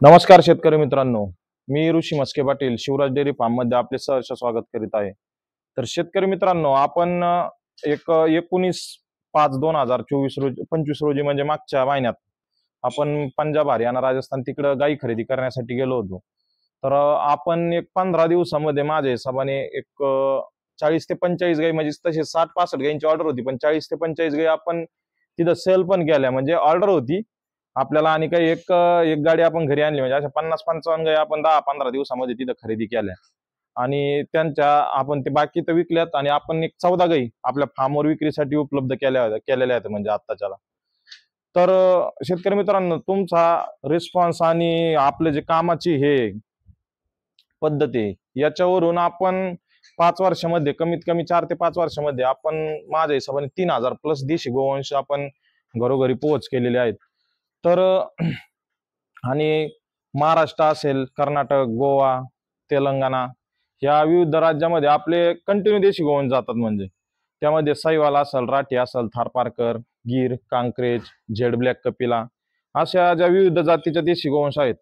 नमस्कार शेतकरी मित्रांनो, मी ऋषी मस्के पाटील शिवराज डेअरी फार्म मध्ये आपले सहर्ष स्वागत करीत आहे। तर शेतकरी मित्रांनो, आपण 19/5/2024 रोजी 25 रोजी म्हणजे मागच्या महिन्यात आपण पंजाब, हरियाणा, राजस्थान तिकडे गाई खरेदी करण्यासाठी गेलो होतो। तर आपण एक 15 दिवसामध्ये माझ्या हिशोबाने 40 ते 45 गाई, म्हणजे तसे 60-65 गायींची ऑर्डर होती, पण 40 ते 45 गाई आपण तिथं सेल पण केल्या, म्हणजे ऑर्डर होती आपल्याला। आणि काही एक एक गाडी आपण घरी आणली, म्हणजे अशा 50-55 गाई आपण 10-15 दिवसामध्ये तिथं खरेदी केल्या। आणि त्यांच्या आपण ते बाकी तर विकल्यात, आणि आपण एक 14 गाई आपल्या फार्मवर विक्रीसाठी उपलब्ध केलेल्या आहेत म्हणजे आत्ताच्याला। तर शेतकरी मित्रांनो, तुमचा रिस्पॉन्स आणि आपले जे कामाची हे पद्धत आहे याच्यावरून आपण 5 वर्षामध्ये, कमीत कमी 4 ते 5 वर्षामध्ये आपण माझ्या हिशोबाने 3000 प्लस देशी गोवंश आपण घरोघरी पोहोच केलेले आहेत। तर आणि महाराष्ट्र असेल, कर्नाटक, गोवा, तेलंगणा या विविध राज्यामध्ये आपले कंटिन्यू देशी गोवंश जातात। म्हणजे त्यामध्ये साहिवाल असेल, राठी असेल, थारपारकर, गीर, कांक्रेज, झेड ब्लॅक, कपिला अशा ज्या विविध जातीच्या देशी गोवंश आहेत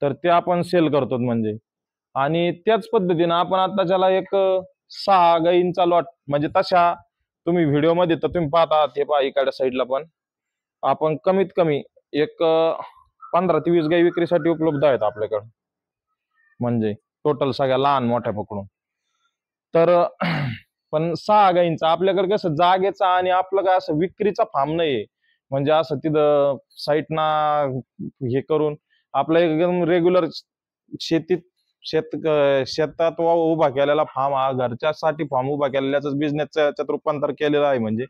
तर ते आपण सेल करतो म्हणजे। आणि त्याच पद्धतीने आपण आता ज्याला एक 6 गायींचा लॉट, म्हणजे तशा तुम्ही व्हिडिओमध्ये तर तुम्ही पाहता ते पहा इकडच्या साईडला पण आपण कमीत कमी एक 15 ते 20 गाई विक्रीसाठी उपलब्ध आहेत आपल्याकडे, म्हणजे टोटल सगळ्या लहान मोठ्या पकडून। तर पण 6 गायींचा आपल्याकडे कसं जागेचा आणि आपलं काय असं विक्रीचा फार्म नाहीये, म्हणजे असं तिथं साईटना हे करून आपलं एकदम रेग्युलर शेतीत शेतात उभा केलेला फार्म, हा घरच्यासाठी फार्म उभा केलेल्याच बिझनेसच्या याच्यात रूपांतर केलेलं आहे। म्हणजे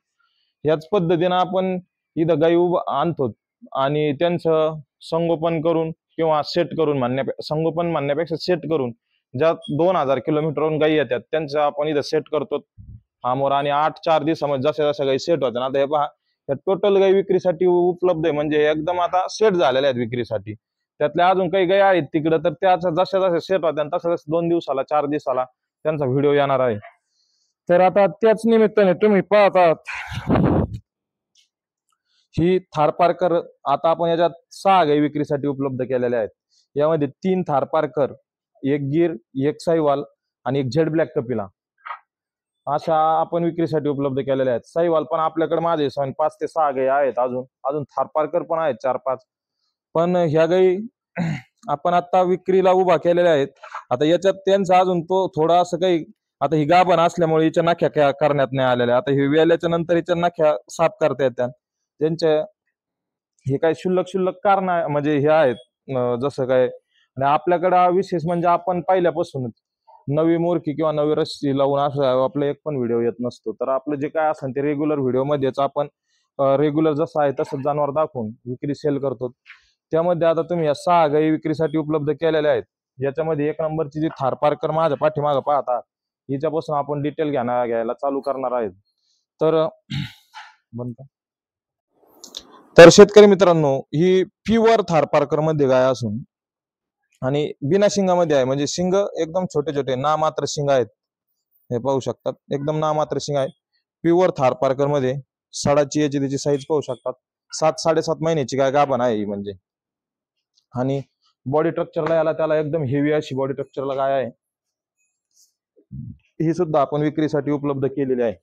याच पद्धतीनं आपण इथं गाई आणतो आणि त्यांचं संगोपन करून किंवा सेट करून संगोपन म्हणण्यापेक्षा सेट करून, ज्या 2000 किलोमीटरवरून गाई येतात त्यांचं आपण इथं सेट करतो फार्मवर। आणि 8-4 दिवसामध्ये जशा जशा गाई सेट होत्या ना, आता हे पहा टोटल गाई विक्रीसाठी उपलब्ध आहे, म्हणजे एकदम आता सेट झालेल्या आहेत विक्रीसाठी। त्यातल्या अजून काही गाई आहेत तिकडं, तर त्या जशा जशा सेट होत्या तसं 2 दिवसाला 4 दिवसाला त्यांचा व्हिडिओ येणार आहे। तर आता त्याच निमित्ताने तुम्ही पाहतात ही थारपारकर, आता आपण याच्यात 6 गाई विक्रीसाठी उपलब्ध केलेल्या आहेत। यामध्ये 3 थारपारकर, एक गिर, एक साहिवाल आणि एक झेड ब्लॅक कपिला अशा आपण विक्रीसाठी उपलब्ध केलेल्या आहेत। साहिवाल पण आपल्याकडे माझे 5 ते 6 गाई आहेत, अजून थारपारकर पण आहेत 4-5। पण ह्या गाई आपण आता विक्रीला उभा केलेल्या आहेत। आता याच्यात त्यांचा अजून तो थोडा असं काही, आता ही गाभण असल्यामुळे हिच्या नख्या करण्यात नाही आलेल्या, आता ही वेल्याच्या नंतर हिच्या नख्या साफ करता येतात। त्यांच्या हे काही शुल्लक कारण म्हणजे हे आहेत, जसं काय। आणि आपल्याकडे विशेष म्हणजे आपण पहिल्यापासूनच नवी मोरकी किंवा नवी रस्सी लावून असं आपला एक पण व्हिडिओ येत नसतो। तर आपलं जे काय असेल ते रेग्युलर व्हिडिओमध्येच आपण रेग्युलर जसं आहे तसंच जनावर दाखवून विक्री सेल करतो। त्यामध्ये आता तुम्ही या 6 गाई विक्रीसाठी उपलब्ध केलेल्या आहेत। याच्यामध्ये 1 नंबरची जी थारपारकर माझ्या पाठीमागं पाहता, हिच्यापासून आपण डिटेल घ्यायला चालू करणार आहेत। तर तर शेतकरी मित्रांनो, ही प्युअर थारपारकर मध्ये गाय असून आणि बिना शिंगामध्ये आहे, म्हणजे शिंग एकदम छोटे छोटे नामात्र शिंग आहेत, हे पाहू शकतात, एकदम नामात्र शिंग आहे। प्युअर थारपारकर मध्ये सडाची याची त्याची साईज पाहू शकतात। 7-7.5 महिन्याची गाय गाभण आहे ही म्हणजे। आणि बॉडी स्ट्रक्चरला याला त्याला एकदम हेवी अशी बॉडी स्ट्रक्चरला गाय आहे, ही सुद्धा आपण विक्रीसाठी उपलब्ध केलेली आहे।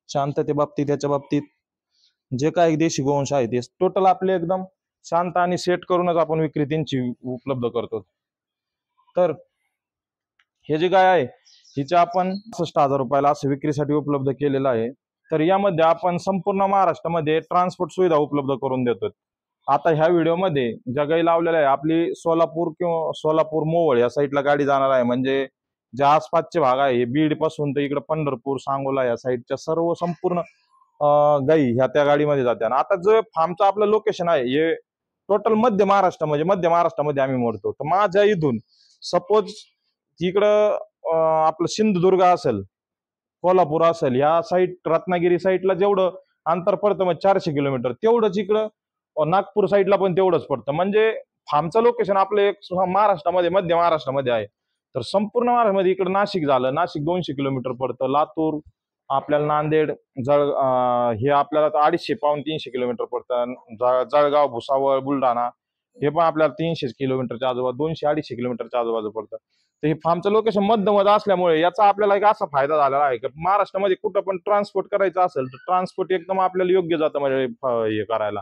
शांतते बाबतीत, याच्या बाबतीत जे काही देशी गोवंश आहे ते टोटल आपले एकदम शांत आणि सेट करूनच आपण विक्री त्यांची उपलब्ध करतो। तर हे जे गाय आहे हिच्या आपण 65,000 रुपयाला असं विक्रीसाठी उपलब्ध केलेलं आहे। तर यामध्ये आपण संपूर्ण महाराष्ट्रामध्ये ट्रान्सपोर्ट सुविधा उपलब्ध करून देतो। आता ह्या व्हिडिओमध्ये ज्या गाई लावलेल्या आहे आपली सोलापूर किंवा सोलापूर मोहोळ या साईडला गाडी जाणार आहे, म्हणजे ज्या आसपासचे भाग आहे बीड पासून तर इकडे पंढरपूर, सांगोला या साईडच्या सर्व संपूर्ण गाई ह्या त्या गाडीमध्ये जाते। आणि आता जो फार्मचं आपलं लोकेशन आहे हे टोटल मध्य महाराष्ट्रामध्ये आम्ही मोडतो। तर माझ्या इथून सपोज इकडं आपलं सिंधुदुर्ग असेल, कोल्हापूर असेल, या साईड रत्नागिरी साईडला जेवढं अंतर पडतं मग 400 किलोमीटर, तेवढंच इकडं नागपूर साईडला पण तेवढंच पडतं। म्हणजे फार्मचं लोकेशन आपलं एक महाराष्ट्रामध्ये मध्य महाराष्ट्रामध्ये आहे। तर संपूर्ण महाराष्ट्रामध्ये इकडं नाशिक झालं, नाशिक 200 किलोमीटर पडतं, लातूर आपल्याला, नांदेड, हे आपल्याला 250-300 किलोमीटर पडतं, जळगाव, भुसावळ, बुलढाणा हे पण आपल्याला 300 किलोमीटरच्या आजूबाजू, 200-250 किलोमीटरच्या आजूबाजू पडतं. तर हे फार्मचं लोकेशन मध्यमध्ये असल्यामुळे याचा आपल्याला एक असा फायदा झालेला आहे की महाराष्ट्रामध्ये कुठं पण ट्रान्सपोर्ट करायचं असेल तर ट्रान्सपोर्ट एकदम आपल्याला योग्य जातं, म्हणजे हे करायला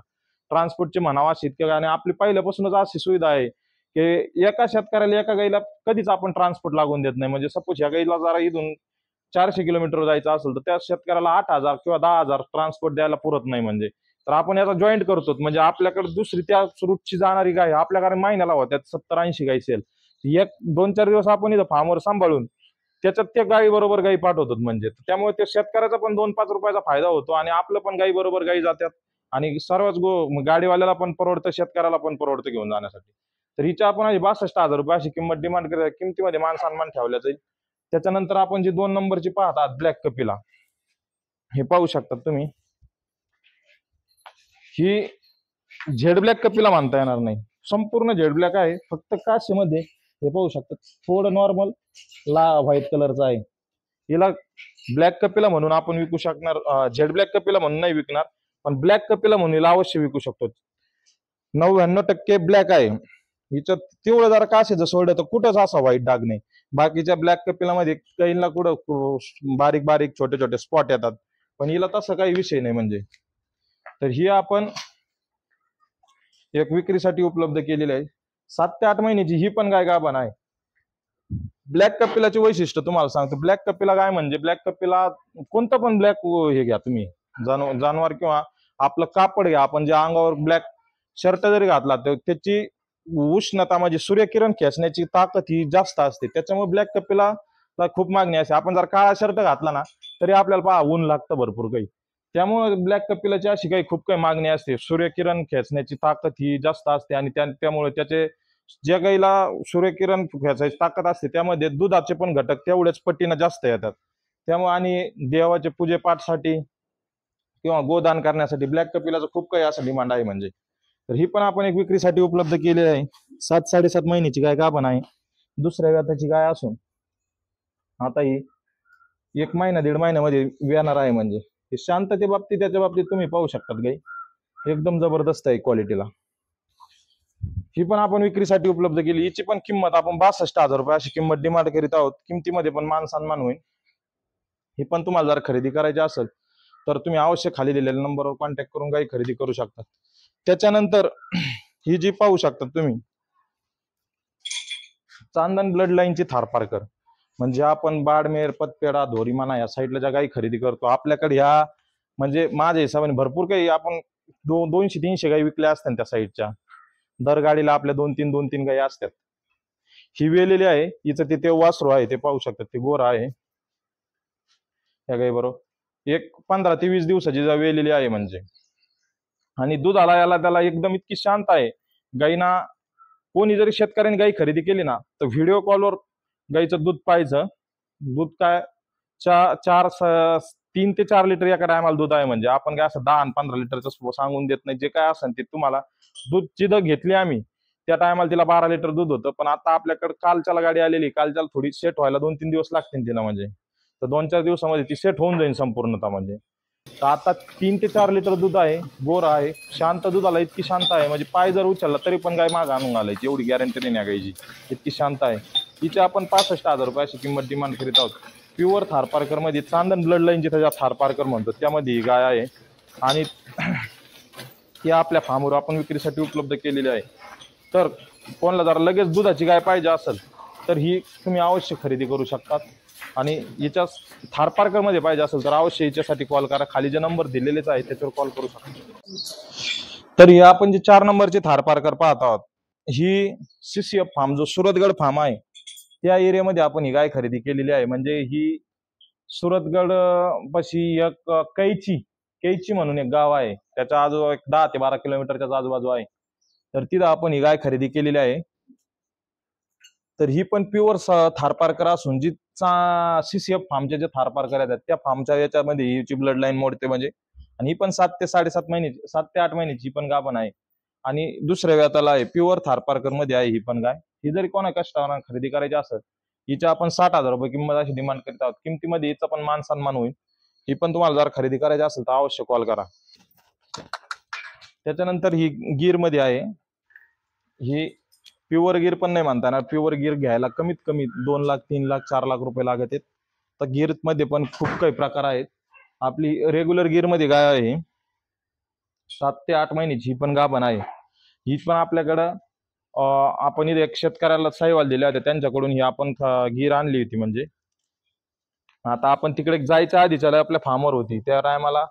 ट्रान्सपोर्टची म्हणावा अशी. आणि आपली पहिल्यापासूनच अशी सुविधा आहे की एका शेतकऱ्याला एका गाईला कधीच आपण ट्रान्सपोर्ट लागून देत नाही. म्हणजे सपोज ह्या गाईला जरा इथून 400 किलोमीटर जायचं असेल तर त्या शेतकऱ्याला 8,000 किंवा 10,000 ट्रान्सपोर्ट द्यायला पुरत नाही. म्हणजे तर आपण याचा जॉईंट करतो, म्हणजे आपल्याकडे दुसरी त्या रूटची जाणारी गाय आपल्याकडे महिन्याला होत्यात 70-80 गाई सेल, एक 2-4 दिवस आपण इथं फार्मवर सांभाळून त्याच्यात त्या गाई बरोबर गाई पाठवतात. म्हणजे त्यामुळे त्या शेतकऱ्याचा पण 2-5 रुपयाचा फायदा होतो आणि आपलं पण गाई बरोबर गाई जातात आणि सर्वच गाडीवाल्याला पण परवडतं, शेतकऱ्याला पण परवडतं घेऊन जाण्यासाठी. तर हिच्या आपण 62,000 रुपये अशी किंमत डिमांड करत, किमतीमध्ये मान सन्मान ठेवल्या जाईल. त्याच्यानंतर आपण जी 2 नंबरची पाहतात ब्लॅक कपिला, हे पाहू शकतात तुम्ही. ही झेड ब्लॅक कपिला म्हणता येणार नाही, संपूर्ण झेड ब्लॅक आहे, फक्त काशीमध्ये हे पाहू शकतात थोडं नॉर्मल व्हाईट कलरचा आहे. हिला ब्लॅक कपिला म्हणून आपण विकू शकणार, झेड ब्लॅक कपिला म्हणून नाही विकणार, पण ब्लॅक कपिला म्हणून हिला अवश्य विकू शकतो. 99% ब्लॅक आहे हिच्यात. तेवढं जरा काशीचं सोडलं तर कुठंच असा व्हाईट डाग नाही. बाकीच्या ब्लॅक कपिलामध्ये काहींना कुठं बारीक बारीक छोटे छोटे स्पॉट येतात, पण हिला तसं काही विषय नाही. म्हणजे तर ही आपण एक विक्रीसाठी उपलब्ध केलेली आहे. 7 ते 8 महिन्याची ही पण गाय गाभण आहे. ब्लॅक कपिलाचे वैशिष्ट्य तुम्हाला सांगतो. ब्लॅक कपिला गाय म्हणजे ब्लॅक कपिला कोणतं पण ब्लॅक हे घ्या तुम्ही, जानवर किंवा आपलं कापड घ्या, आपण जे अंगावर ब्लॅक शर्ट जरी घातला तर त्याची उष्णता म्हणजे सूर्यकिरण खेचण्याची ताकद ही जास्त असते, त्याच्यामुळे ब्लॅक कपिला खूप मागणी असते. आपण जर काळा शर्ट घातला ना तरी आपल्याला पहा ऊन लागतं भरपूर काही, त्यामुळे ब्लॅक कपिलाची अशी काही खूप काही मागणी असते. सूर्यकिरण खेचण्याची ताकद ही जास्त असते आणि त्यामुळे त्याचे ज्या गाईला सूर्यकिरण खेचायची ताकद असते त्यामध्ये दुधाचे पण घटक तेवढेच पटीनं जास्त येतात. त्यामुळे आणि देवाचे पूजेपाठसाठी किंवा गोदान करण्यासाठी ब्लॅक कपिलाचं खूप काही असं डिमांड आहे. म्हणजे तर ही पण आपण एक विक्रीसाठी उपलब्ध केलेली आहे. 7-7.5 महिन्याची गाय गाभण आहे, दुसऱ्या व्याताची गाय असून आता ही 1 महिना 1.5 महिन्यामध्ये येणार आहे. म्हणजे शांतते बाबतीत त्याच्या बाबतीत तुम्ही पाहू शकतात गाई एकदम जबरदस्त आहे क्वालिटीला. ही पण आपण विक्रीसाठी उपलब्ध केली. हिची पण किंमत आपण 62,000 रुपये अशी किंमत डिमांड करीत आहोत. किमतीमध्ये पण मान सन्मान होईल. ही पण तुम्हाला जर खरेदी करायची असेल तर तुम्ही अवश्य खाली दिलेल्या नंबरवर कॉन्टॅक्ट करून गाई खरेदी करू शकता. त्याच्यानंतर ही जी पाहू शकता तुम्ही चांदण ब्लड लाईनची थारपारकर, म्हणजे आपण बाडमेर, पतपेडा, धोरीमाना या साईडला ज्या गाई खरेदी करतो आपल्याकडे ह्या, म्हणजे माझ्या हिशोबाने भरपूर काही आपण 200-300 गाई विकल्या असतात त्या साईडच्या. दर गाडीला आपल्या 2-3 गाई असतात. ही वेलेली आहे, हिचं ते वासरू आहे ते पाहू शकतात, ते गोरा आहे. या गाई बरोबर एक 15 ते 20 दिवसाची वेलेली आहे. म्हणजे आणि दुधाला याला त्याला एकदम इतकी शांत आहे. गाईना कोणी जरी शेतकऱ्यांनी गाई खरेदी केली ना तर व्हिडिओ कॉलवर गाईचं दूध पाहायचं. दूध काय 3 ते 4 लिटर एका टायमाला दूध आहे. म्हणजे आपण काय असं 10 आणि 15 लिटरचं सांगून देत नाही. जे काय असेल ते तुम्हाला दूध जिथं घेतली आम्ही त्या टायमाला तिला 12 लिटर दूध होतं, पण आता आपल्याकडे कालच्याला गाडी आलेली, कालच्याला थोडी सेट व्हायला 2-3 दिवस लागतील तिला. म्हणजे तर 2-4 दिवसामध्ये ती सेट होऊन जाईल संपूर्णतः. म्हणजे तर आता 3 ते 4 लिटर दूध आहे, गोर आहे, शांत. दुधाला इतकी शांत आहे म्हणजे पाय जर उचलला तरी पण गाय माग आणून घालायची एवढी गॅरंटी नाही या गायची, इतकी शांत आहे. तिची आपण 65,000 रुपये अशी किंमत डिमांड करीत आहोत. प्युअर थारपारकर मध्ये चांदण ब्लड लाईन जिथे थारपारकर म्हणतो त्यामध्ये ही गाय आहे आणि ती आपल्या फार्मवर आपण विक्रीसाठी उपलब्ध केलेली आहे. तर कोणाला जर लगेच दुधाची गाय पाहिजे असेल तर ही तुम्ही अवश्य खरेदी करू शकतात. आणि याच्या थारपारकर मध्ये पाहिजे असेल तर अवश्य याच्यासाठी कॉल करा. खाली जे नंबर दिलेलेच आहे त्याच्यावर कॉल करू शकता. तर ही आपण जी 4 नंबरची थारपारकर पाहत आहोत ही सीसीएफ फार्म जो सुरतगड फार्म आहे त्या एरियामध्ये आपण ही गाय खरेदी केलेली आहे. म्हणजे ही सुरतगड पाशी एक कैची म्हणून एक गाव आहे, त्याच्या आजूबाजू 10 ते 12 किलोमीटरच्या आजूबाजू आहे. तर तिथं आपण ही गाय खरेदी केलेली आहे. तर ही पण प्युअर थारपारकर असून जी सीसीएफ फार्मचे जे थारपारकर आहेत त्या फार्मच्या याच्यामध्ये हिची ब्लड लाईन मोडते. म्हणजे आणि ही पण 7 ते 7.5 महिन्याची, 7 ते 8 महिन्याची पण गाभण आहे आणि दुसऱ्या व्याताला आहे. प्युअर थारपारकर मध्ये आहे ही पण गाय. ही जरी कोणा कस्टमर खरेदी करायची असेल हिच्या आपण 60,000 रुपये किंमत अशी डिमांड करत आहोत. किमतीमध्ये हिचा पण मान सन्मान होईल. ही पण तुम्हाला जर खरेदी करायची असेल तर अवश्य कॉल करा. त्याच्यानंतर ही गीर मध्ये आहे. ही प्युअर गिर पण नाही म्हणता येणार. प्युअर गिर घ्यायला कमीत कमी 2 लाख 3 लाख 4 लाख रुपये लागत आहेत. तर गिर मध्ये पण खूप काही प्रकार आहेत. आपली रेग्युलर गिर मध्ये गाय आहे 7 ते 8 महिन्याची, ही पण गाभण आहे. ही पण आपल्याकडं आपण इथे एक शेतकऱ्याला साहिवाल दिले होते, त्यांच्याकडून ही आपण गिर आणली होती. म्हणजे आता आपण तिकडे जायच्या आधीच्या आपल्या फार्मवर होती त्या टायमाला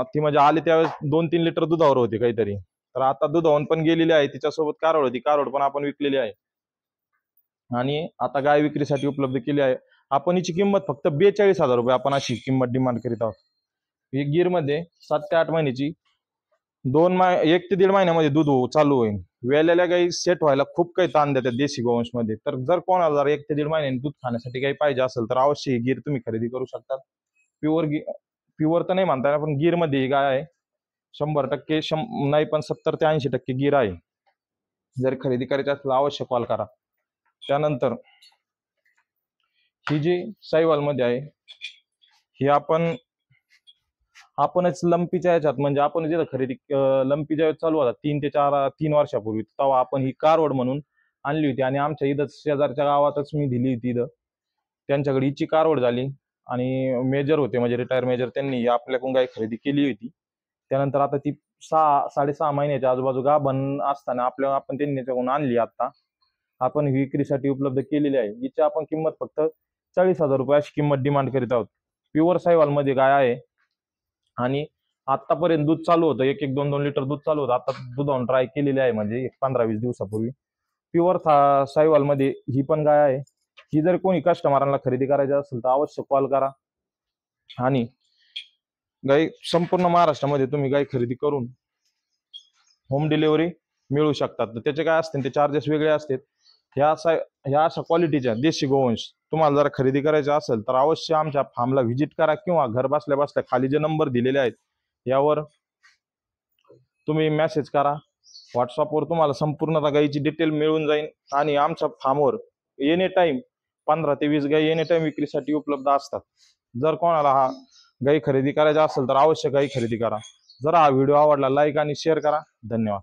ती म्हणजे आली त्यावेळेस 2-3 लिटर दुधावर होती काहीतरी. तर आता दुधावून पण गेलेली आहे. तिच्यासोबत कारोड होती, कारोड पण आपण विकलेली आहे आणि आता गाय विक्रीसाठी उपलब्ध केली आहे. आपण हिची किंमत फक्त 42,000 रुपये आपण अशी किंमत डिमांड करीत आहोत. ही गिरमध्ये 7 ते 8 महिन्याची 1 ते 1.5 महिन्यामध्ये दूध चालू होईल. वेलेल्या गाई सेट व्हायला खूप काही ताण देतात देशी गोवंशमध्ये. तर जर कोणाला जर 1 ते 1.5 महिन्याने दूध खाण्यासाठी काही पाहिजे असेल तर अवश्य ही गिर तुम्ही खरेदी करू शकता. प्युअर प्युअर तर नाही म्हणता येणार, पण गिरमध्ये ही गाय आहे 100% नाही पण 70 ते 80% गिर आहे. जर खरेदी करायची असेल अवश्य कॉल करा. त्यानंतर ही जी साहिवाल मध्ये आहे ही आपणच लंपीच्या ह्याच्यात म्हणजे आपण जिथं खरेदी लंपी ज्यावेळेस चालू होता 3 वर्षापूर्वी, तेव्हा आपण ही कारवड म्हणून आणली होती आणि आमच्या इथं शेजारच्या गावातच मी दिली होती. इथं त्यांच्याकडे हिची कारवड झाली आणि मेजर होते म्हणजे रिटायर मेजर, त्यांनी आपल्याकडून गाय खरेदी केली होती. त्यानंतर आता ती 6-6.5 महिन्याच्या आजूबाजू गाभण असताना आपण त्यांनी त्याच्याकडून आणली. आता आपण विक्रीसाठी उपलब्ध केलेली आहे. हिची आपण किंमत फक्त 40,000 रुपये अशी किंमत डिमांड करीत आहोत. प्युअर साहिवाल मध्ये गाय आहे आणि आतापर्यंत दूध चालू होतं, 1-1, 2-2 लिटर दूध चालू होतं. आता दुधावून ट्राय केलेली आहे म्हणजे 15-20 दिवसापूर्वी. प्युअर साहिवाल मध्ये ही पण गाय आहे. ही जर कोणी कस्टमरांना खरेदी करायची असेल तर अवश्य कॉल करा आणि गाई संपूर्ण महाराष्ट्रामध्ये तुम्ही गाई खरेदी करून होम डिलिव्हरी मिळू शकतात. तर त्याचे काय असते ते चार्जेस वेगळे असतात. ह्या अशा क्वालिटीच्या देशी गोवंश तुम्हाला जर खरेदी करायचे असेल तर अवश्य आमच्या फार्मला व्हिजिट करा किंवा घर बसल्या बसल्या खाली जे नंबर दिलेले आहेत यावर तुम्ही मेसेज करा. व्हॉट्सअपवर तुम्हाला संपूर्ण गाईची डिटेल मिळून जाईल आणि आमच्या फार्मवर एनी टाइम 15 ते 20 गाई एनी टाइम विक्रीसाठी उपलब्ध असतात. जर कोणाला हा गाई खरेदी करायचा असेल तर अवश्य गाई खरेदी करा. जर हा व्हिडिओ आवडला लाईक आणि शेअर करा. धन्यवाद.